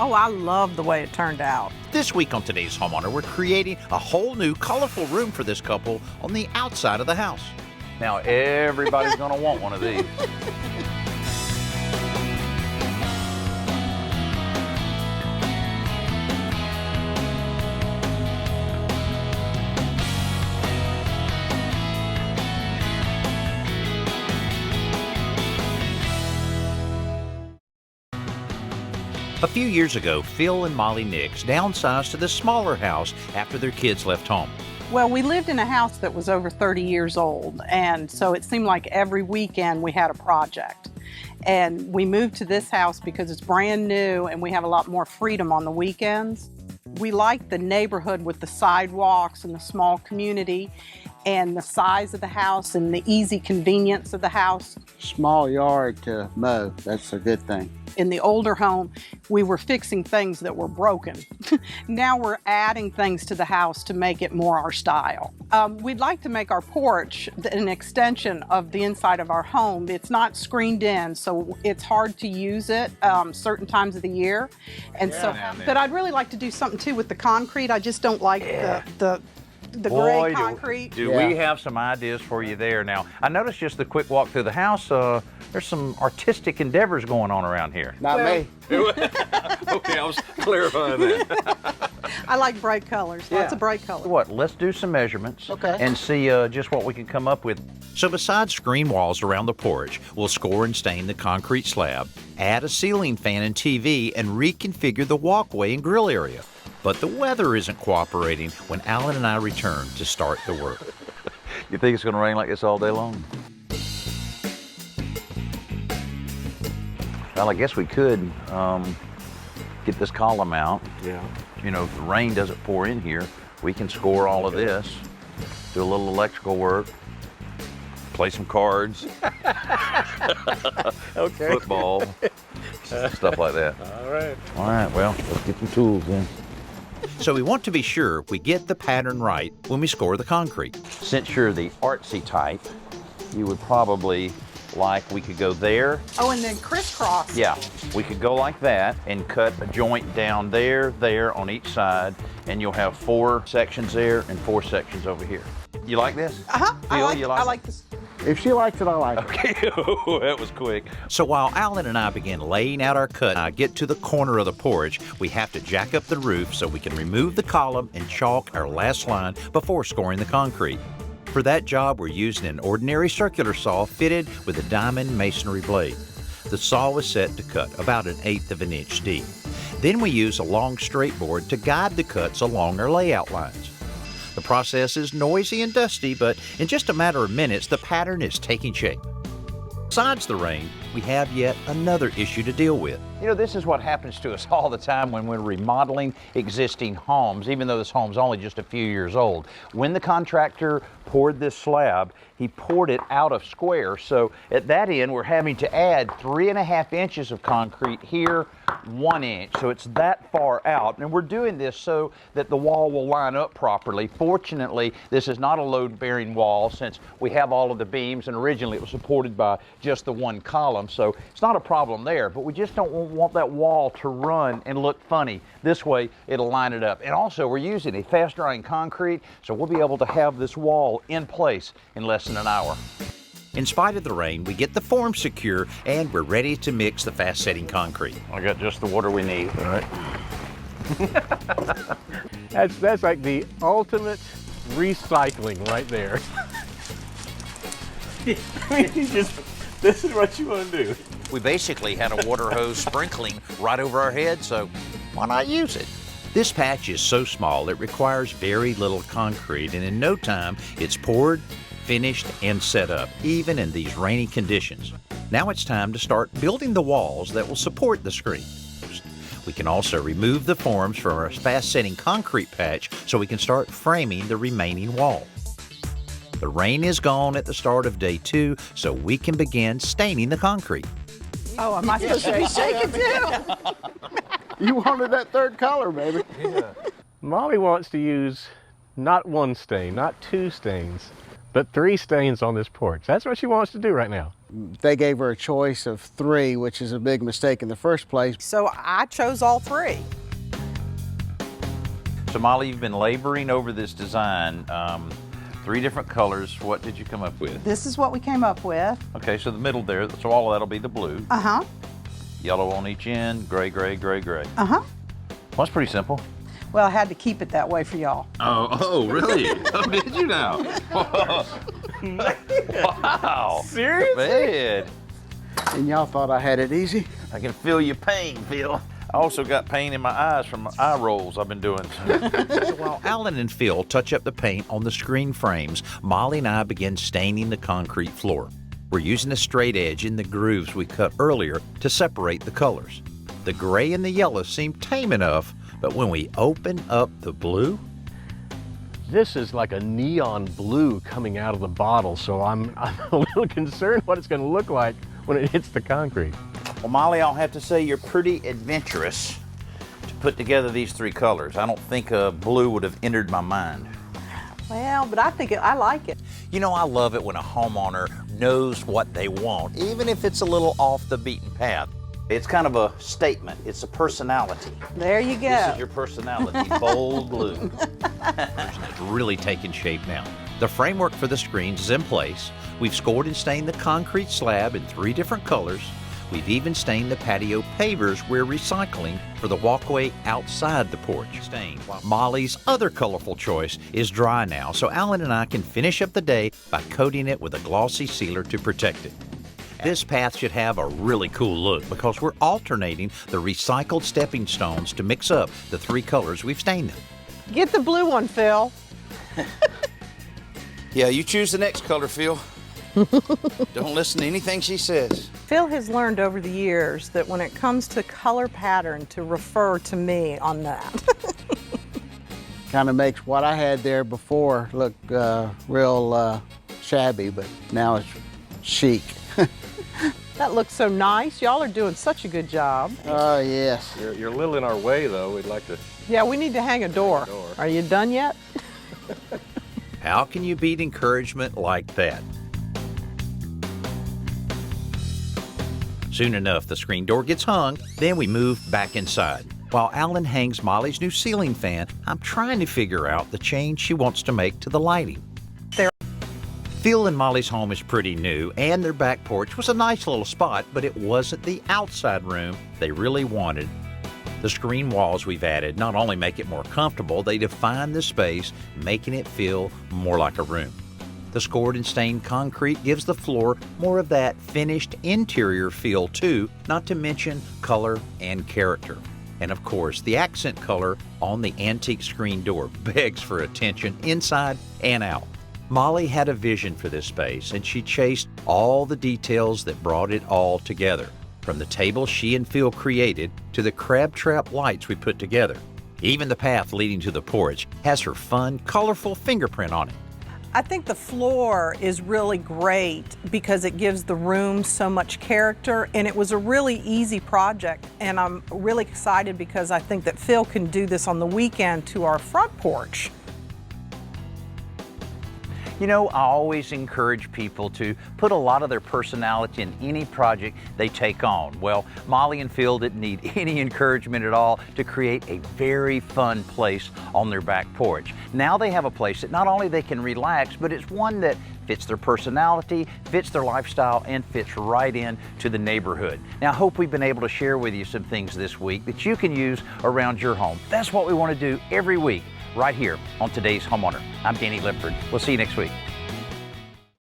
Oh, I love the way it turned out. This week on Today's Homeowner, we're creating a whole new colorful room for this couple on the outside of the house. Now everybody's gonna want one of these. A few years ago, Phil and Molly Nix downsized to this smaller house after their kids left home. Well, we lived in a house that was over 30 years old, and so it seemed like every weekend we had a project. And we moved to this house because it's brand new and we have a lot more freedom on the weekends. We like the neighborhood with the sidewalks and the small community and the size of the house and the easy convenience of the house. Small yard to mow, that's a good thing. In the older home, we were fixing things that were broken. Now we're adding things to the house to make it more our style. We'd like to make our porch an extension of the inside of our home. It's not screened in, so it's hard to use it certain times of the year. And but I'd really like to do something too with the concrete. I just don't like the gray concrete. Do we have some ideas for you there. Now, I noticed just the quick walk through the house, there's some artistic endeavors going on around here. Not me. Okay, I was clarifying that. I like bright colors, lots of bright colors. What, let's do some measurements and see just what we can come up with. So besides screen walls around the porch, we'll score and stain the concrete slab, add a ceiling fan and TV, and reconfigure the walkway and grill area. But the weather isn't cooperating when Alan and I return to start the work. You think it's going to rain like this all day long? Well, I guess we could get this column out. Yeah. You know, if the rain doesn't pour in here, we can score all of this, do a little electrical work, play some cards, football, stuff like that. All right. All right, well, let's get some tools then. So we want to be sure we get the pattern right when we score the concrete. Since you're the artsy type, you would probably we could go there. Oh, and then crisscross. Yeah, we could go like that and cut a joint down there on each side, and you'll have 4 sections there and 4 sections over here. You like this? I like this. If she likes it, I like it. Okay, that was quick. So while Alan and I begin laying out our cut and I get to the corner of the porch, we have to jack up the roof so we can remove the column and chalk our last line before scoring the concrete. For that job, we're using an ordinary circular saw fitted with a diamond masonry blade. The saw was set to cut about 1/8 of an inch deep. Then we use a long straight board to guide the cuts along our layout lines. The process is noisy and dusty, but in just a matter of minutes, the pattern is taking shape. Besides the rain, we have yet another issue to deal with. You know, this is what happens to us all the time when we're remodeling existing homes, even though this home's only just a few years old. When the contractor poured this slab, he poured it out of square. So at that end, we're having to add 3.5 inches of concrete here, 1 inch. So it's that far out. And we're doing this so that the wall will line up properly. Fortunately, this is not a load-bearing wall since we have all of the beams, and originally it was supported by just the one column. So it's not a problem there, but we just don't want that wall to run and look funny. This way, it'll line it up. And also, we're using a fast-drying concrete, so we'll be able to have this wall in place in less than an hour. In spite of the rain, we get the form secure and we're ready to mix the fast-setting concrete. I got just the water we need. All right. That's like the ultimate recycling right there. This is what you want to do. We basically had a water hose sprinkling right over our head, so why not use it? This patch is so small it requires very little concrete, and in no time it's poured, finished, and set up, even in these rainy conditions. Now it's time to start building the walls that will support the screen. We can also remove the forms from our fast-setting concrete patch so we can start framing the remaining wall. The rain is gone at the start of day 2, so we can begin staining the concrete. Oh, am I supposed to be shaking too? You wanted that third color, baby. Yeah. Molly wants to use not 1 stain, not 2 stains, but 3 stains on this porch. That's what she wants to do right now. They gave her a choice of 3, which is a big mistake in the first place. So I chose all 3. So Molly, you've been laboring over this design. 3 different colors. What did you come up with? This is what we came up with. Okay, so the middle there, so all of that'll be the blue. Uh-huh. Yellow on each end, gray, gray, gray, gray. Uh-huh. Well, that's pretty simple. Well, I had to keep it that way for y'all. Oh, really? Oh, did you now? Wow. Seriously? Man, And y'all thought I had it easy? I can feel your pain, Phil. I also got pain in my eyes from my eye rolls I've been doing. So while Alan and Phil touch up the paint on the screen frames, Molly and I begin staining the concrete floor. We're using a straight edge in the grooves we cut earlier to separate the colors. The gray and the yellow seem tame enough, but when we open up the blue, This is like a neon blue coming out of the bottle, so I'm a little concerned what it's going to look like when it hits the concrete. Well, Molly, I'll have to say you're pretty adventurous to put together these 3 colors. I don't think blue would have entered my mind. Well, but I like it. you know, I love it when a homeowner knows what they want, even if it's a little off the beaten path. It's kind of a statement. It's a personality. There you go. This is your personality, bold blue. It's really taking shape now. The framework for the screens is in place. We've scored and stained the concrete slab in 3 different colors. We've even stained the patio pavers we're recycling for the walkway outside the porch. Stained. Molly's other colorful choice is dry now, so Alan and I can finish up the day by coating it with a glossy sealer to protect it. This path should have a really cool look because we're alternating the recycled stepping stones to mix up the 3 colors we've stained them. Get the blue one, Phil. Yeah, you choose the next color, Phil. Don't listen to anything she says. Phil has learned over the years that when it comes to color pattern to refer to me on that. Kind of makes what I had there before look real shabby, but now it's chic. That looks so nice. Y'all are doing such a good job. Oh, yes. You're a little in our way, though. We'd like to. Yeah, we need to hang a door. Are you done yet? How can you beat encouragement like that? Soon enough, the screen door gets hung, then we move back inside. While Alan hangs Molly's new ceiling fan, I'm trying to figure out the change she wants to make to the lighting. Phil and Molly's home is pretty new, and their back porch was a nice little spot, but it wasn't the outside room they really wanted. The screen walls we've added not only make it more comfortable, they define the space, making it feel more like a room. The scored and stained concrete gives the floor more of that finished interior feel too, not to mention color and character. And of course, the accent color on the antique screen door begs for attention inside and out. Molly had a vision for this space, and she chased all the details that brought it all together, from the table she and Phil created to the crab trap lights we put together. Even the path leading to the porch has her fun, colorful fingerprint on it. I think the floor is really great because it gives the room so much character, and it was a really easy project, and I'm really excited because I think that Phil can do this on the weekend to our front porch. You know, I always encourage people to put a lot of their personality in any project they take on. Well, Molly and Phil didn't need any encouragement at all to create a very fun place on their back porch. Now they have a place that not only they can relax, but it's one that fits their personality, fits their lifestyle, and fits right in to the neighborhood. Now, I hope we've been able to share with you some things this week that you can use around your home. That's what we want to do every week, right here on today's Homeowner. I'm Danny Lipford. We'll see you next week.